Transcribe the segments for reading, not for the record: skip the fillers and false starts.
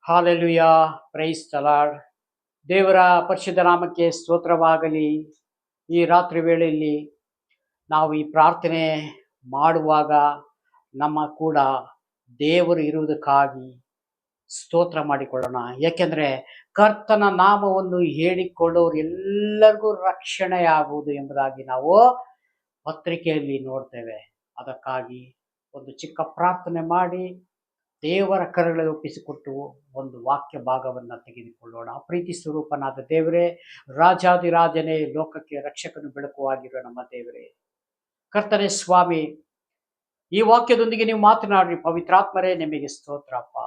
Hallelujah, praise the lord. ದೇವರ ಪರಿಶುದ್ಧ ನಾಮಕ್ಕೆ ಸ್ತೋತ್ರವಾಗಲಿ. ಈ ರಾತ್ರಿ ವೇಳೆಯಲ್ಲಿ ನಾವು ಈ ಪ್ರಾರ್ಥನೆ ಮಾಡುವಾಗ ನಮ್ಮ ಕೂಡ ದೇವರು ಇರುವುದಕ್ಕಾಗಿ ಸ್ತೋತ್ರ ಮಾಡಿಕೊಳ್ಳೋಣ. ಯಾಕೆಂದರೆ ಕರ್ತನ ನಾಮವನ್ನು ಹೇಳಿಕೊಳ್ಳೋರು ಎಲ್ಲರಿಗೂ ರಕ್ಷಣೆಯಾಗುವುದು ಎಂಬುದಾಗಿ ನಾವು ಪತ್ರಿಕೆಯಲ್ಲಿ ನೋಡ್ತೇವೆ. ಅದಕ್ಕಾಗಿ ಒಂದು ಚಿಕ್ಕ ಪ್ರಾರ್ಥನೆ ಮಾಡಿ ದೇವರ ಕರಗಳಲ್ಲಿ ಒಪ್ಪಿಸಿಕೊಟ್ಟು ಒಂದು ವಾಕ್ಯ ಭಾಗವನ್ನು ತೆಗೆದುಕೊಳ್ಳೋಣ. ಪ್ರೀತಿ ಸ್ವರೂಪನಾದ ದೇವರೇ, ರಾಜಾದಿರಾಜನೇ, ಲೋಕಕ್ಕೆ ರಕ್ಷಕನು ಬೆಳಕುವಾಗಿರುವ ನಮ್ಮ ದೇವರೇ, ಕರ್ತನೇ ಸ್ವಾಮಿ, ಈ ವಾಕ್ಯದೊಂದಿಗೆ ನೀವು ಮಾತನಾಡ್ರಿ ಪವಿತ್ರಾತ್ಮರೇ. ನಿಮಗೆ ಸ್ತೋತ್ರಪ್ಪ.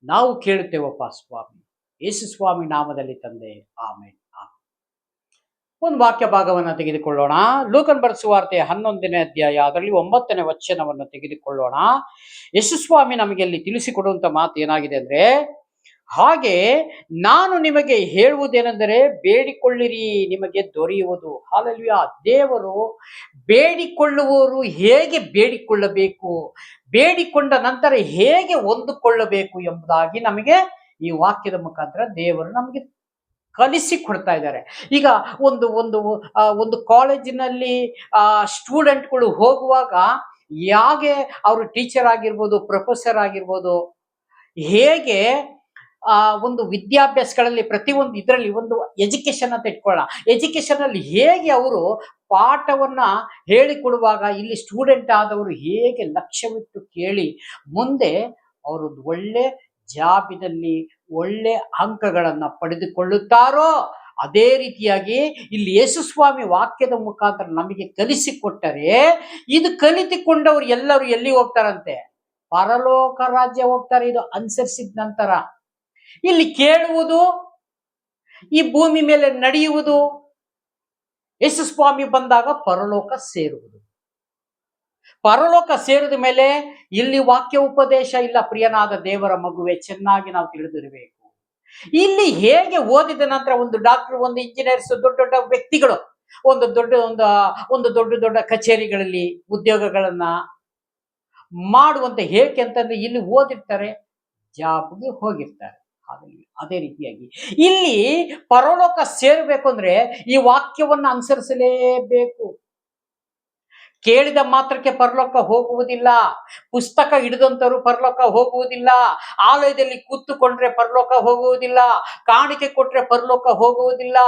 ನಾವು ಕೇಳುತ್ತೇವಪ್ಪ ಸ್ವಾಮಿ, ಯೇಸು ಸ್ವಾಮಿ ನಾಮದಲ್ಲಿ ತಂದೆ, ಆಮೇನ್. ಒಂದು ವಾಕ್ಯ ಭಾಗವನ್ನು ತೆಗೆದುಕೊಳ್ಳೋಣ. ಲೂಕನ ಬರೆದ ಸುವಾರ್ತೆ 11ನೇ ಅಧ್ಯಾಯ, ಅದರಲ್ಲಿ 9ನೇ ವಚನವನ್ನು ತೆಗೆದುಕೊಳ್ಳೋಣ. ಯೇಸುಸ್ವಾಮಿ ನಮಗೆ ಅಲ್ಲಿ ತಿಳಿಸಿಕೊಡುವಂತ ಮಾತು ಏನಾಗಿದೆ ಅಂದ್ರೆ, ಹಾಗೆ ನಾನು ನಿಮಗೆ ಹೇಳುವುದೇನೆಂದರೆ, ಬೇಡಿಕೊಳ್ಳಿರಿ ನಿಮಗೆ ದೊರೆಯುವುದು. ಹಾಲೆಲೂಯಾ. ದೇವರು ಬೇಡಿಕೊಳ್ಳುವವರು ಹೇಗೆ ಬೇಡಿಕೊಳ್ಳಬೇಕು, ಬೇಡಿಕೊಂಡ ನಂತರ ಹೇಗೆ ಹೊಂದಿಕೊಳ್ಳಬೇಕು ಎಂಬುದಾಗಿ ನಮಗೆ ಈ ವಾಕ್ಯದ ಮುಖಾಂತರ ದೇವರು ನಮಗೆ ಕಲಿಸಿ ಕೊಡ್ತಾ ಇದ್ದಾರೆ. ಈಗ ಒಂದು ಒಂದು ಒಂದು ಕಾಲೇಜಿನಲ್ಲಿ ಸ್ಟೂಡೆಂಟ್ಗಳು ಹೋಗುವಾಗ ಹೇಗೆ ಅವರು ಟೀಚರ್ ಆಗಿರ್ಬೋದು, ಪ್ರೊಫೆಸರ್ ಆಗಿರ್ಬೋದು, ಹೇಗೆ ಒಂದು ವಿದ್ಯಾಭ್ಯಾಸಗಳಲ್ಲಿ ಪ್ರತಿಯೊಂದು ಇದರಲ್ಲಿ ಒಂದು ಎಜುಕೇಶನ್ ಅಂತ ಇಟ್ಕೊಳ್ಳೋಣ. ಎಜುಕೇಶನ್ ಅಲ್ಲಿ ಹೇಗೆ ಅವರು ಪಾಠವನ್ನ ಹೇಳಿಕೊಡುವಾಗ ಇಲ್ಲಿ ಸ್ಟೂಡೆಂಟ್ ಆದವರು ಹೇಗೆ ಲಕ್ಷ್ಯವಿಟ್ಟು ಕೇಳಿ ಮುಂದೆ ಅವರೊಂದು ಒಳ್ಳೆ ಜಾಬಿನಲ್ಲಿ ಒಳ್ಳೆ ಅಂಕಗಳನ್ನ ಪಡೆದುಕೊಳ್ಳುತ್ತಾರೋ, ಅದೇ ರೀತಿಯಾಗಿ ಇಲ್ಲಿ ಯೇಸುಸ್ವಾಮಿ ವಾಕ್ಯದ ಮುಖಾಂತರ ನಮಗೆ ಕಲಿಸಿಕೊಟ್ಟರೆ, ಇದು ಕಲಿತುಕೊಂಡವರು ಎಲ್ಲರೂ ಎಲ್ಲಿ ಹೋಗ್ತಾರಂತೆ? ಪರಲೋಕ ರಾಜ್ಯ ಹೋಗ್ತಾರೆ. ಇದು ಅನುಸರಿಸಿದ ನಂತರ ಇಲ್ಲಿ ಕೇಳುವುದು, ಈ ಭೂಮಿ ಮೇಲೆ ನಡೆಯುವುದು, ಯೇಸುಸ್ವಾಮಿ ಬಂದಾಗ ಪರಲೋಕ ಸೇರುವುದು. ಪರಲೋಕ ಸೇರಿದ ಮೇಲೆ ಇಲ್ಲಿ ವಾಕ್ಯ ಉಪದೇಶ ಇಲ್ಲ. ಪ್ರಿಯನಾದ ದೇವರ ಮಗುವೆ, ಚೆನ್ನಾಗಿ ನಾವು ತಿಳಿದಿರಬೇಕು. ಇಲ್ಲಿ ಹೇಗೆ ಓದಿದ ನಂತರ ಒಂದು ಡಾಕ್ಟರ್, ಒಂದು ಇಂಜಿನಿಯರ್ಸ್, ದೊಡ್ಡ ದೊಡ್ಡ ವ್ಯಕ್ತಿಗಳು ಒಂದು ದೊಡ್ಡ ದೊಡ್ಡ ಕಚೇರಿಗಳಲ್ಲಿ ಉದ್ಯೋಗಗಳನ್ನ ಮಾಡುವಂತೆ, ಹೇಗೆ ಅಂತಂದ್ರೆ ಇಲ್ಲಿ ಓದಿರ್ತಾರೆ, ಜಾಬ್ಗೆ ಹೋಗಿರ್ತಾರೆ. ಅದೇ ರೀತಿಯಾಗಿ ಇಲ್ಲಿ ಪರಲೋಕ ಸೇರಬೇಕು ಅಂದ್ರೆ ಈ ವಾಕ್ಯವನ್ನ ಅನುಸರಿಸಲೇಬೇಕು. ಕೇಳಿದ ಮಾತ್ರಕ್ಕೆ ಪರಲೋಕ ಹೋಗುವುದಿಲ್ಲ. ಪುಸ್ತಕ ಹಿಡಿದಂತವರು ಪರಲೋಕ ಹೋಗುವುದಿಲ್ಲ. ಆಲಯದಲ್ಲಿ ಕೂತುಕೊಂಡ್ರೆ ಪರಲೋಕ ಹೋಗುವುದಿಲ್ಲ. ಕಾಣಿಕೆ ಕೊಟ್ರೆ ಪರಲೋಕ ಹೋಗುವುದಿಲ್ಲ.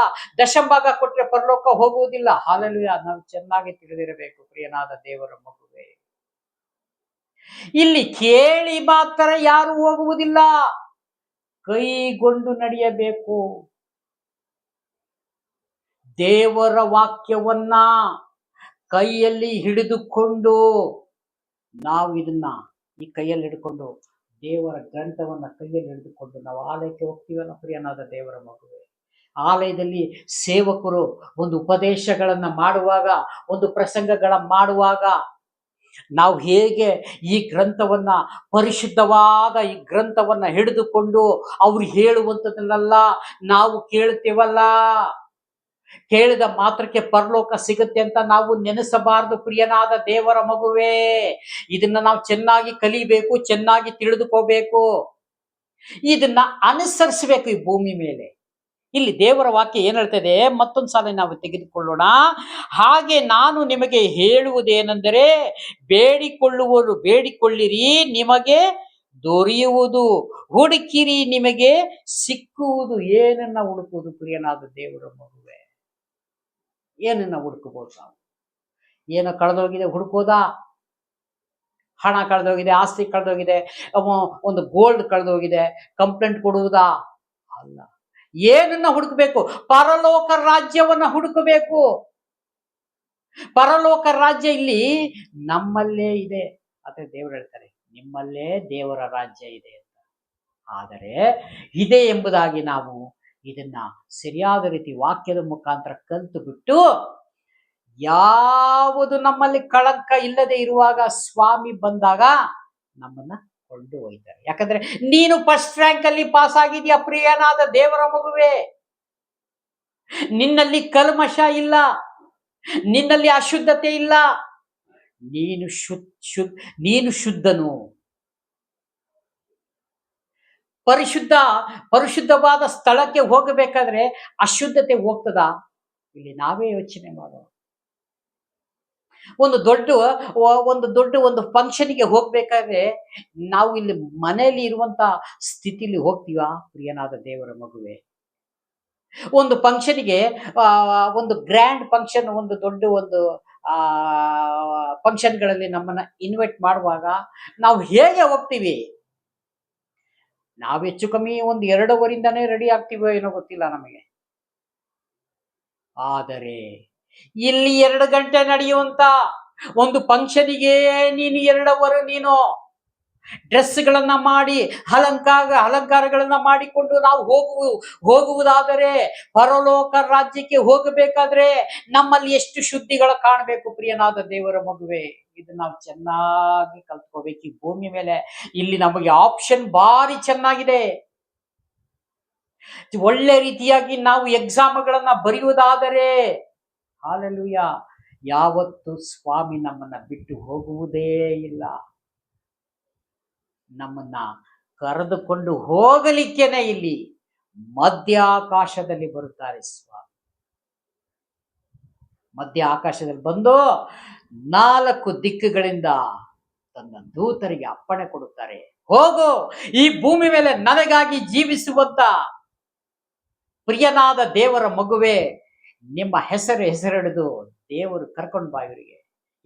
ದಶಂಭಾಗ ಕೊಟ್ರೆ ಪರಲೋಕ ಹೋಗುವುದಿಲ್ಲ. ಹಾಲೆಲೂಯಾ. ನಾವು ಚೆನ್ನಾಗಿ ತಿಳಿದಿರಬೇಕು ಪ್ರಿಯನಾದ ದೇವರ ಮಗುವೆ. ಇಲ್ಲಿ ಕೇಳಿ ಮಾತ್ರ ಯಾರು ಹೋಗುವುದಿಲ್ಲ, ಕೈಗೊಂಡು ನಡೆಯಬೇಕು. ದೇವರ ವಾಕ್ಯವನ್ನ ಕೈಯಲ್ಲಿ ಹಿಡಿದುಕೊಂಡು ನಾವು ಇದನ್ನ ಈ ಕೈಯಲ್ಲಿ ಹಿಡ್ಕೊಂಡು, ದೇವರ ಗ್ರಂಥವನ್ನ ಕೈಯಲ್ಲಿ ಹಿಡಿದುಕೊಂಡು ನಾವು ಆಲಯಕ್ಕೆ ಹೋಗ್ತೀವಲ್ಲ ಪ್ರಿಯನಾದ ದೇವರ ಮಗುವೆ. ಆಲಯದಲ್ಲಿ ಸೇವಕರು ಒಂದು ಉಪದೇಶಗಳನ್ನ ಮಾಡುವಾಗ, ಒಂದು ಪ್ರಸಂಗಗಳ ಮಾಡುವಾಗ ನಾವು ಹೇಗೆ ಈ ಗ್ರಂಥವನ್ನ, ಪರಿಶುದ್ಧವಾದ ಈ ಗ್ರಂಥವನ್ನ ಹಿಡಿದುಕೊಂಡು ಅವ್ರು ಹೇಳುವಂಥದ್ದನ್ನೆಲ್ಲ ನಾವು ಕೇಳ್ತೇವಲ್ಲ, ಕೇಳಿದ ಮಾತ್ರಕ್ಕೆ ಪರಲೋಕ ಸಿಗುತ್ತೆ ಅಂತ ನಾವು ನೆನೆಸಬಾರದು ಪ್ರಿಯನಾದ ದೇವರ ಮಗುವೆ. ಇದನ್ನ ನಾವು ಚೆನ್ನಾಗಿ ಕಲಿಬೇಕು, ಚೆನ್ನಾಗಿ ತಿಳಿದುಕೋಬೇಕು, ಇದನ್ನ ಅನುಸರಿಸಬೇಕು ಈ ಭೂಮಿ ಮೇಲೆ. ಇಲ್ಲಿ ದೇವರ ವಾಕ್ಯ ಏನ್ ಹೇಳ್ತದೆ, ಮತ್ತೊಂದು ಸಾಲ ನಾವು ತೆಗೆದುಕೊಳ್ಳೋಣ. ಹಾಗೆ ನಾನು ನಿಮಗೆ ಹೇಳುವುದೇನೆಂದರೆ, ಬೇಡಿಕೊಳ್ಳುವರು ಬೇಡಿಕೊಳ್ಳಿರಿ ನಿಮಗೆ ದೊರೆಯುವುದು, ಹುಡುಕಿರಿ ನಿಮಗೆ ಸಿಕ್ಕುವುದು. ಏನನ್ನ ಹುಡುಕುವುದು ಪ್ರಿಯನಾದ ದೇವರ ಮಗುವೆ? ಏನನ್ನ ಹುಡುಕಬಹುದು ನಾವು? ಏನೋ ಕಳೆದೋಗಿದೆ ಹುಡುಕೋದಾ? ಹಣ ಕಳೆದೋಗಿದೆ, ಆಸ್ತಿ ಕಳೆದೋಗಿದೆ, ಒಂದು ಗೋಲ್ಡ್ ಕಳೆದೋಗಿದೆ, ಕಂಪ್ಲೇಂಟ್ ಕೊಡುವುದಾ? ಅಲ್ಲ. ಏನನ್ನ ಹುಡುಕಬೇಕು? ಪರಲೋಕ ರಾಜ್ಯವನ್ನ ಹುಡುಕಬೇಕು. ಪರಲೋಕ ರಾಜ್ಯ ಇಲ್ಲಿ ನಮ್ಮಲ್ಲೇ ಇದೆ ಅಂತ ದೇವರು ಹೇಳ್ತಾರೆ. ನಿಮ್ಮಲ್ಲೇ ದೇವರ ರಾಜ್ಯ ಇದೆ ಅಂತ. ಆದರೆ ಇದೆ ಎಂಬುದಾಗಿ ನಾವು ಇದನ್ನ ಸರಿಯಾದ ರೀತಿ ವಾಕ್ಯದ ಮುಖಾಂತರ ಕಲಿತು ಬಿಟ್ಟು, ಯಾವುದು ನಮ್ಮಲ್ಲಿ ಕಳಂಕ ಇಲ್ಲದೆ ಇರುವಾಗ ಸ್ವಾಮಿ ಬಂದಾಗ ನಮ್ಮನ್ನ ಕೊಂಡು ಹೋಯ್ತಾರೆ. ಯಾಕಂದ್ರೆ ನೀನು ಫಸ್ಟ್ ರ್ಯಾಂಕ್ ಅಲ್ಲಿ ಪಾಸ್ ಆಗಿದೆಯಾ ಪ್ರಿಯನಾದ ದೇವರ ಮಗುವೆ. ನಿನ್ನಲ್ಲಿ ಕಲ್ಮಶ ಇಲ್ಲ, ನಿನ್ನಲ್ಲಿ ಅಶುದ್ಧತೆ ಇಲ್ಲ, ನೀನು ಶುದ್ಧನು. ಪರಿಶುದ್ಧ ಪರಿಶುದ್ಧವಾದ ಸ್ಥಳಕ್ಕೆ ಹೋಗಬೇಕಾದ್ರೆ ಅಶುದ್ಧತೆ ಹೋಗ್ತದ? ಇಲ್ಲಿ ನಾವೇ ಯೋಚನೆ ಮಾಡೋಣ. ಒಂದು ದೊಡ್ಡ ಫಂಕ್ಷನ್ಗೆ ಹೋಗ್ಬೇಕಾದ್ರೆ ನಾವು ಇಲ್ಲಿ ಮನೆಯಲ್ಲಿ ಇರುವಂತ ಸ್ಥಿತಿಲಿ ಹೋಗ್ತೀವಾ ಪ್ರಿಯನಾದ ದೇವರ ಮಗುವೆ? ಒಂದು ಫಂಕ್ಷನ್ಗೆ ಒಂದು ಗ್ರ್ಯಾಂಡ್ ಫಂಕ್ಷನ್, ಒಂದು ದೊಡ್ಡ ಒಂದು ಆ ಫಂಕ್ಷನ್ಗಳಲ್ಲಿ ನಮ್ಮನ್ನ ಇನ್ವೈಟ್ ಮಾಡುವಾಗ ನಾವು ಹೇಗೆ ಹೋಗ್ತೀವಿ? ನಾವು ಹೆಚ್ಚು ಕಮ್ಮಿ ಒಂದು 2 ಅವರಿಂದಾನೇ ರೆಡಿ ಆಗ್ತೀವೋ ಏನೋ ಗೊತ್ತಿಲ್ಲ ನಮಗೆ. ಆದರೆ ಇಲ್ಲಿ 2 ಗಂಟೆ ನಡೆಯುವಂತ ಒಂದು ಫಂಕ್ಷನಿಗೆ ನೀನು 2 ಅವರ್ ನೀನು ಡ್ರೆಸ್ಗಳನ್ನ ಮಾಡಿ ಅಲಂಕಾರಗಳನ್ನ ಮಾಡಿಕೊಂಡು ನಾವು ಹೋಗುವುದಾದರೆ, ಪರಲೋಕ ರಾಜ್ಯಕ್ಕೆ ಹೋಗಬೇಕಾದ್ರೆ ನಮ್ಮಲ್ಲಿ ಎಷ್ಟು ಶುದ್ಧಿಗಳು ಕಾಣಬೇಕು ಪ್ರಿಯನಾದ ದೇವರ ಮಗುವೆ. ಇದು ನಾವು ಚೆನ್ನಾಗಿ ಕಲ್ತ್ಕೋಬೇಕು ಈ ಭೂಮಿ ಮೇಲೆ. ಇಲ್ಲಿ ನಮಗೆ ಆಪ್ಷನ್ ಭಾರಿ ಚೆನ್ನಾಗಿದೆ. ಒಳ್ಳೆ ರೀತಿಯಾಗಿ ನಾವು ಎಕ್ಸಾಮ್ಗಳನ್ನ ಬರೆಯುವುದಾದರೆ, ಹಾಲೆಲೂಯಾ, ಯಾವತ್ತು ಸ್ವಾಮಿ ನಮ್ಮನ್ನ ಬಿಟ್ಟು ಹೋಗುವುದೇ ಇಲ್ಲ. ನಮ್ಮನ್ನ ಕರೆದುಕೊಂಡು ಹೋಗಲಿಕ್ಕೇನೆ ಇಲ್ಲಿ ಮಧ್ಯ ಆಕಾಶದಲ್ಲಿ ಬರುತ್ತಾರೆ ಸ್ವಾಮಿ. ಮಧ್ಯ ಆಕಾಶದಲ್ಲಿ ಬಂದು 4 ದಿಕ್ಕುಗಳಿಂದ ತನ್ನ ದೂತರಿಗೆ ಅಪ್ಪಣೆ ಕೊಡುತ್ತಾರೆ, ಹೋಗು, ಈ ಭೂಮಿ ಮೇಲೆ ನನಗಾಗಿ ಜೀವಿಸುವಂತ ಪ್ರಿಯನಾದ ದೇವರ ಮಗುವೆ, ನಿಮ್ಮ ಹೆಸರಿಡಿದು ದೇವರು ಕರ್ಕೊಂಡು ಬಾ,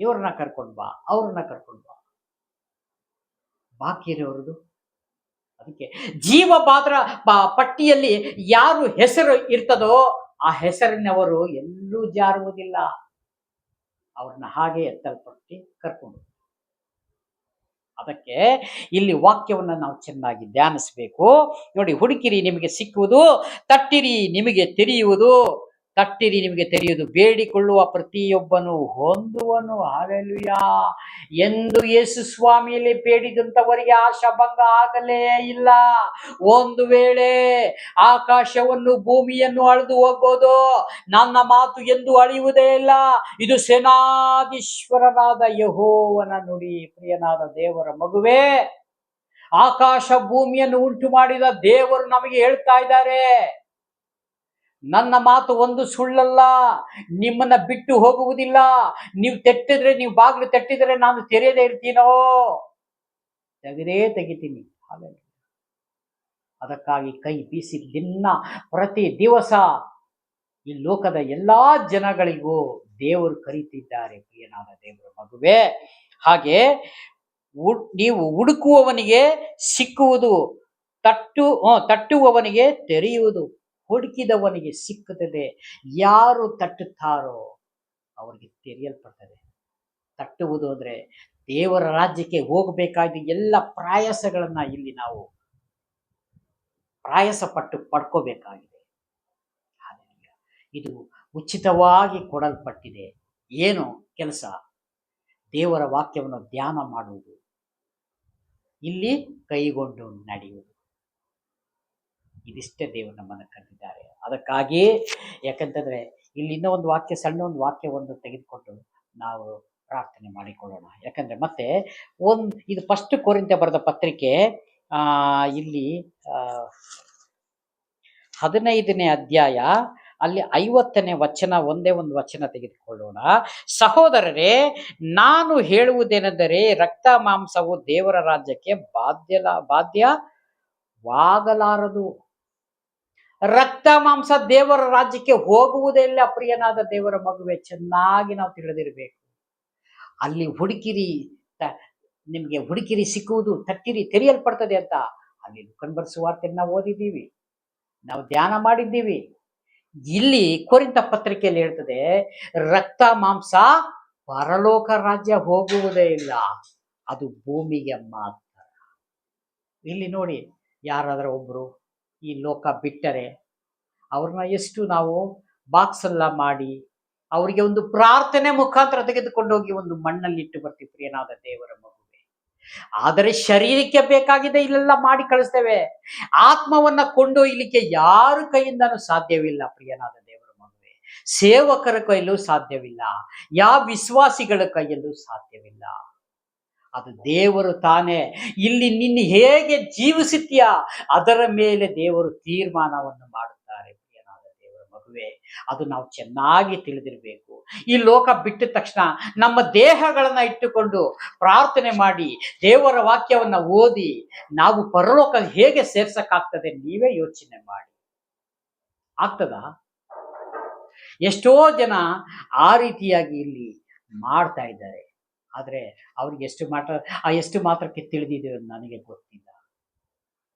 ಇವ್ರನ್ನ ಕರ್ಕೊಂಡು ಬಾ, ಅವ್ರನ್ನ ಕರ್ಕೊಂಡು ಬಾ. ಬಾಕಿ ಇರೋರದು. ಅದಕ್ಕೆ ಜೀವಬಾದ್ರ ಪಟ್ಟಿಯಲ್ಲಿ ಯಾರು ಹೆಸರು ಇರ್ತದೋ ಆ ಹೆಸರಿನವರು ಎಲ್ಲೂ ಜಾರುವುದಿಲ್ಲ. ಅವ್ರನ್ನ ಹಾಗೆ ಎತ್ತಲ್ಪಟ್ಟು ಕರ್ಕೊಂಡು. ಅದಕ್ಕೆ ಇಲ್ಲಿ ವಾಕ್ಯವನ್ನ ನಾವು ಚೆನ್ನಾಗಿ ಧ್ಯಾನಿಸಬೇಕು. ನೋಡಿ, ಹುಡುಕಿರಿ ನಿಮಗೆ ಸಿಕ್ಕುವುದು, ತಟ್ಟಿರಿ ನಿಮಗೆ ತೆರೆಯುವುದು, ತಟ್ಟಿರಿ ನಿಮಗೆ ತೆರೆಯುವುದು, ಬೇಡಿಕೊಳ್ಳುವ ಪ್ರತಿಯೊಬ್ಬನು ಹೊಂದುವನು. ಹಾಲೆಲೂಯಾ. ಎಂದು ಯೇಸು ಸ್ವಾಮಿಯಲ್ಲಿ ಬೇಡಿದಂತವರಿಗೆ ಆಶಾಭಂಗ ಆಗಲೇ ಇಲ್ಲ. ಒಂದು ವೇಳೆ ಆಕಾಶವನ್ನು ಭೂಮಿಯನ್ನು ಅಳೆದು ಹೋಗ್ಬೋದು, ನನ್ನ ಮಾತು ಎಂದು ಅಳಿಯುವುದೇ ಇಲ್ಲ. ಇದು ಸೇನಾಧೀಶ್ವರನಾದ ಯೆಹೋವನ ನುಡಿ. ಪ್ರಿಯನಾದ ದೇವರ ಮಗುವೆ, ಆಕಾಶ ಭೂಮಿಯನ್ನು ಉಂಟು ಮಾಡಿದ ದೇವರು ನಮಗೆ ಹೇಳ್ತಾ ಇದ್ದಾರೆ, ನನ್ನ ಮಾತು ಒಂದು ಸುಳ್ಳಲ್ಲ, ನಿಮ್ಮನ್ನ ಬಿಟ್ಟು ಹೋಗುವುದಿಲ್ಲ. ನೀವು ಬಾಗಿಲು ತಟ್ಟಿದ್ರೆ ನಾನು ತೆರೆಯದೇ ಇರ್ತೀನೋ, ತೆಗಿತೀನಿ. ಅದಕ್ಕಾಗಿ ಕೈ ಬೀಸಿ ಪ್ರತಿ ದಿವಸ ಈ ಲೋಕದ ಎಲ್ಲಾ ಜನಗಳಿಗೂ ದೇವರು ಕರೀತಿದ್ದಾರೆ ಪ್ರಿಯನಾದ ದೇವರ ಮಗುವೆ. ಹಾಗೆ ನೀವು ಹುಡುಕುವವನಿಗೆ ಸಿಕ್ಕುವುದು, ತಟ್ಟುವವನಿಗೆ ತೆರೆಯುವುದು, ಹುಡುಕಿದವನಿಗೆ ಸಿಕ್ಕುತ್ತದೆ. ಯಾರು ತಟ್ಟುತ್ತಾರೋ ಅವರಿಗೆ ತೆರೆಯಲ್ಪಡ್ತದೆ. ತಟ್ಟುವುದು ಅಂದ್ರೆ ದೇವರ ರಾಜ್ಯಕ್ಕೆ ಹೋಗಬೇಕಾದ ಎಲ್ಲ ಪ್ರಯಾಸಗಳನ್ನ ಇಲ್ಲಿ ನಾವು ಪ್ರಯಾಸ ಪಟ್ಟು ಪಡ್ಕೋಬೇಕಾಗಿದೆ. ಇದು ಉಚಿತವಾಗಿ ಕೊಡಲ್ಪಟ್ಟಿದೆ. ಏನು ಕೆಲಸ? ದೇವರ ವಾಕ್ಯವನ್ನು ಧ್ಯಾನ ಮಾಡುವುದು, ಇಲ್ಲಿ ಕೈಗೊಂಡು ನಡೆಯುವುದು. ಇದಿಷ್ಟೇ ದೇವರು ನಮ್ಮನ್ನು ಕರೆದಿದ್ದಾರೆ. ಅದಕ್ಕಾಗಿ, ಯಾಕಂತಂದ್ರೆ ಇಲ್ಲಿ ಇನ್ನೂ ಒಂದು ವಾಕ್ಯ, ಸಣ್ಣ ಒಂದು ವಾಕ್ಯವನ್ನು ತೆಗೆದುಕೊಂಡು ನಾವು ಪ್ರಾರ್ಥನೆ ಮಾಡಿಕೊಳ್ಳೋಣ. ಯಾಕಂದ್ರೆ ಮತ್ತೆ ಇದು ಫಸ್ಟ್ ಕೊರಿಂಥ್ಯ ಬರೆದ ಪತ್ರಿಕೆ, ಇಲ್ಲಿ 15ನೇ ಅಧ್ಯಾಯ, ಅಲ್ಲಿ 50ನೇ ವಚನ, ಒಂದೇ ಒಂದು ವಚನ ತೆಗೆದುಕೊಳ್ಳೋಣ. ಸಹೋದರರೇ, ನಾನು ಹೇಳುವುದೇನೆಂದರೆ, ರಕ್ತ ಮಾಂಸವು ದೇವರ ರಾಜ್ಯಕ್ಕೆ ಬಾಧ್ಯವಾಗಲಾರದು. ರಕ್ತ ಮಾಂಸ ದೇವರ ರಾಜ್ಯಕ್ಕೆ ಹೋಗುವುದೇ ಇಲ್ಲ ಪ್ರಿಯನಾದ ದೇವರ ಮಗುವೆ. ಚೆನ್ನಾಗಿ ನಾವು ತಿಳಿದಿರಬೇಕು. ಅಲ್ಲಿ ನಿಮ್ಗೆ ಹುಡುಕಿರಿ ಸಿಕ್ಕುವುದು, ತಟ್ಟಿರಿ ತೆರೆಯಲ್ಪಡ್ತದೆ ಅಂತ ಅಲ್ಲಿ ಲೂಕನ ಸುವಾರ್ತೆಯನ್ನು ನಾವು ಓದಿದ್ದೀವಿ, ನಾವು ಧ್ಯಾನ ಮಾಡಿದ್ದೀವಿ. ಇಲ್ಲಿ ಕೊರಿಂಥ ಪತ್ರಿಕೆಯಲ್ಲಿ ಹೇಳ್ತದೆ, ರಕ್ತ ಮಾಂಸ ಪರಲೋಕ ರಾಜ್ಯ ಹೋಗುವುದೇ ಇಲ್ಲ, ಅದು ಭೂಮಿಗೆ ಮಾತ್ರ. ಇಲ್ಲಿ ನೋಡಿ, ಯಾರಾದ್ರೂ ಒಬ್ರು ಈ ಲೋಕ ಬಿಟ್ಟರೆ ಅವ್ರನ್ನ ಎಷ್ಟು ನಾವು ಬಾಕ್ಸ್ ಎಲ್ಲ ಮಾಡಿ ಅವರಿಗೆ ಒಂದು ಪ್ರಾರ್ಥನೆ ಮುಖಾಂತರ ತೆಗೆದುಕೊಂಡು ಹೋಗಿ ಒಂದು ಮಣ್ಣಲ್ಲಿ ಇಟ್ಟು ಬರ್ತೀವಿ ಪ್ರಿಯನಾದ ದೇವರ ಮಗುವೆ. ಆದರೆ ಶರೀರಕ್ಕೆ ಬೇಕಾಗಿದೆ ಇಲ್ಲೆಲ್ಲ ಮಾಡಿ ಕಳಿಸ್ತೇವೆ. ಆತ್ಮವನ್ನ ಕೊಂಡೊಯ್ಯಲಿಕ್ಕೆ ಯಾರ ಕೈಯಿಂದನೂ ಸಾಧ್ಯವಿಲ್ಲ ಪ್ರಿಯನಾದ ದೇವರ ಮಗುವೆ. ಸೇವಕರ ಕೈಯಲ್ಲೂ ಸಾಧ್ಯವಿಲ್ಲ, ಯಾವ ವಿಶ್ವಾಸಿಗಳ ಕೈಯಲ್ಲೂ ಸಾಧ್ಯವಿಲ್ಲ. ಅದು ದೇವರು ತಾನೇ. ಇಲ್ಲಿ ನಿನ್ನ ಹೇಗೆ ಜೀವಿಸುತ್ತೀಯಾ ಅದರ ಮೇಲೆ ದೇವರು ತೀರ್ಮಾನವನ್ನು ಮಾಡುತ್ತಾರೆ ಪ್ರಿಯನಾದ ದೇವರ ಮಗುವೆ. ಅದು ನಾವು ಚೆನ್ನಾಗಿ ತಿಳಿದಿರಬೇಕು. ಈ ಲೋಕ ಬಿಟ್ಟ ತಕ್ಷಣ ನಮ್ಮ ದೇಹಗಳನ್ನ ಇಟ್ಟುಕೊಂಡು ಪ್ರಾರ್ಥನೆ ಮಾಡಿ ದೇವರ ವಾಕ್ಯವನ್ನ ಓದಿ ನಾವು ಪರಲೋಕ ಹೇಗೆ ಸೇರ್ಸಕ್ಕಾಗ್ತದೆ ನೀವೇ ಯೋಚನೆ ಮಾಡಿ. ಆಗ್ತದಾ? ಎಷ್ಟೋ ಜನ ಆ ರೀತಿಯಾಗಿ ಇಲ್ಲಿ ಮಾಡ್ತಾ ಇದ್ದಾರೆ. ಆದ್ರೆ ಅವ್ರಿಗೆ ಎಷ್ಟು ಮಾತ್ರಕ್ಕೆ ತಿಳಿದಿದೆ ನನಗೆ ಗೊತ್ತಿಲ್ಲ.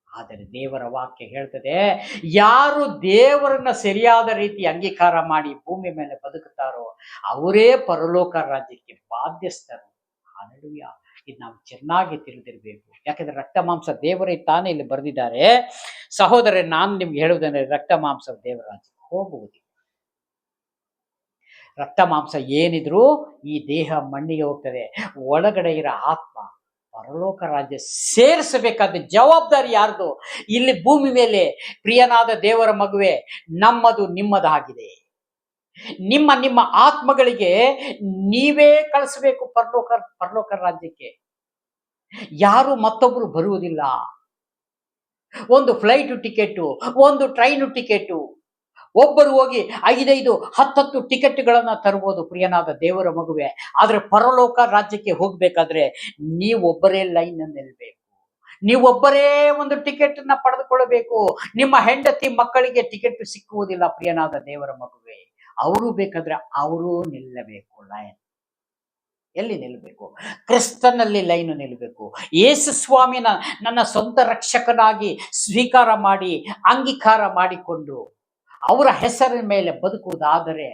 ಆದರೆ ದೇವರ ವಾಕ್ಯ ಹೇಳ್ತದೆ, ಯಾರು ದೇವರನ್ನ ಸರಿಯಾದ ರೀತಿ ಅಂಗೀಕಾರ ಮಾಡಿ ಭೂಮಿ ಮೇಲೆ ಬದುಕುತ್ತಾರೋ ಅವರೇ ಪರಲೋಕ ರಾಜ್ಯಕ್ಕೆ ಬಾಧ್ಯಸ್ಥರು. ಹಲ್ಲೆಲೂಯಾ. ಇದು ನಾವು ಚೆನ್ನಾಗಿ ತಿಳಿದಿರಬೇಕು. ಯಾಕಂದ್ರೆ ರಕ್ತ ಮಾಂಸ ದೇವರೇ ತಾನೇ ಇಲ್ಲಿ ಬರೆದಿದ್ದಾರೆ. ಸಹೋದರೇ, ನಾನು ನಿಮ್ಗೆ ಹೇಳುವುದಂದ್ರೆ ರಕ್ತ ಮಾಂಸ ದೇವರ ರಾಜ್ಯಕ್ಕೆ ಹೋಗುವುದಿಲ್ಲ. ರಕ್ತ ಮಾಂಸ ಏನಿದ್ರು ಈ ದೇಹ ಮಣ್ಣಿಗೆ ಹೋಗ್ತದೆ. ಒಳಗಡೆ ಇರೋ ಆತ್ಮ ಪರಲೋಕ ರಾಜ್ಯ ಸೇರಿಸಬೇಕಾದ ಜವಾಬ್ದಾರಿ ಯಾರ್ದು? ಇಲ್ಲಿ ಭೂಮಿ ಮೇಲೆ ಪ್ರಿಯನಾದ ದೇವರ ಮಗುವೆ, ನಮ್ಮದು ನಿಮ್ಮದಾಗಿದೆ. ನಿಮ್ಮ ನಿಮ್ಮ ಆತ್ಮಗಳಿಗೆ ನೀವೇ ಕಳಿಸಬೇಕು ಪರಲೋಕ ರಾಜ್ಯಕ್ಕೆ. ಯಾರು ಮತ್ತೊಬ್ಬರು ಬರುವುದಿಲ್ಲ. ಒಂದು ಫ್ಲೈಟ್ ಟಿಕೆಟು, ಒಂದು ಟ್ರೈನ್ ಟಿಕೆಟು, ಒಬ್ಬರು ಹೋಗಿ 5, 10 ಟಿಕೆಟ್ಗಳನ್ನ ತರಬಹುದು ಪ್ರಿಯನಾದ ದೇವರ ಮಗುವೆ. ಆದ್ರೆ ಪರಲೋಕ ರಾಜ್ಯಕ್ಕೆ ಹೋಗ್ಬೇಕಾದ್ರೆ ನೀವೊಬ್ಬರೇ ಲೈನ್ ನಿಲ್ಬೇಕು. ನೀವೊಬ್ಬರೇ ಒಂದು ಟಿಕೆಟ್ ನ ಪಡೆದುಕೊಳ್ಳಬೇಕು. ನಿಮ್ಮ ಹೆಂಡತಿ ಮಕ್ಕಳಿಗೆ ಟಿಕೆಟ್ ಸಿಕ್ಕುವುದಿಲ್ಲ ಪ್ರಿಯನಾದ ದೇವರ ಮಗುವೆ. ಅವರು ಬೇಕಾದ್ರೆ ಅವರು ನಿಲ್ಲಬೇಕು. ಲೈನ್ ಎಲ್ಲಿ ನಿಲ್ಲಬೇಕು? ಕ್ರಿಸ್ತನಲ್ಲಿ ಲೈನ್ ನಿಲ್ಲಬೇಕು. ಯೇಸು ಸ್ವಾಮಿನ ನನ್ನ ಸ್ವಂತ ರಕ್ಷಕನಾಗಿ ಸ್ವೀಕಾರ ಮಾಡಿ ಅಂಗೀಕಾರ ಮಾಡಿಕೊಂಡು ಅವರ ಹೆಸರಿನ ಮೇಲೆ ಬದುಕುವುದಾದರೆ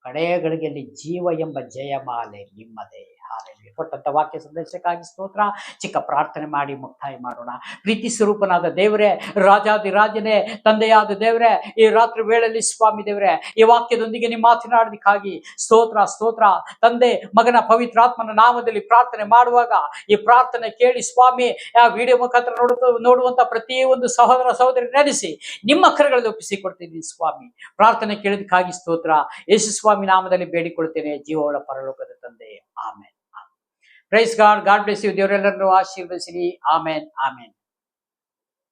ಕಡೆಯ ಗಳಿಗೆಯಲ್ಲಿ ಜೀವ ಎಂಬ ಜಯಮಾಲೆ ನಿಮ್ಮದೇ. ಹಾಲೆಲೂಯಾ. ಕೊಟ್ಟಂತ ವಾಕ್ಯ ಸಂದೇಶಕ್ಕಾಗಿ ಸ್ತೋತ್ರ. ಚಿಕ್ಕ ಪ್ರಾರ್ಥನೆ ಮಾಡಿ ಮುಕ್ತಾಯ ಮಾಡೋಣ. ಪ್ರೀತಿ ಸ್ವರೂಪನಾದ ದೇವರೇ, ರಾಜಾದಿರಾಜನೇ, ತಂದೆಯಾದ ದೇವರೇ, ಈ ರಾತ್ರಿ ವೇಳೆಯಲ್ಲಿ ಸ್ವಾಮಿ ದೇವರೇ, ಈ ವಾಕ್ಯದೊಂದಿಗೆ ನೀವು ಮಾತನಾಡೋದಕ್ಕಾಗಿ ಸ್ತೋತ್ರ ಸ್ತೋತ್ರ. ತಂದೆ ಮಗನ ಪವಿತ್ರಾತ್ಮನ ನಾಮದಲ್ಲಿ ಪ್ರಾರ್ಥನೆ ಮಾಡುವಾಗ ಈ ಪ್ರಾರ್ಥನೆ ಕೇಳಿ ಸ್ವಾಮಿ, ಆ ವಿಡಿಯೋ ಮುಖಾಂತರ ನೋಡುವಂತ ಪ್ರತಿಯೊಂದು ಸಹೋದರ ಸಹೋದರಿ ನೆನೆಸಿ ನಿಮ್ಮ ಕರಗಳಲ್ಲಿ ಒಪ್ಪಿಸಿಕೊಡ್ತೀನಿ ಸ್ವಾಮಿ. ಪ್ರಾರ್ಥನೆ ಕೇಳಿದಕ್ಕಾಗಿ ಸ್ತೋತ್ರ. ಯೇಸು ಸ್ವಾಮಿ ನಾಮದಲ್ಲಿ ಬೇಡಿಕೊಳ್ತೇನೆ, ಜೀವವುಳ್ಳ ಪರಲೋಕದ ತಂದೆ. Amen. Praise God. God bless you. ದೇವರೆಲ್ಲರನ್ನು ಆಶೀರ್ವದಿಸಲಿ. ಆಮೇನ್ ಆಮೇನ್.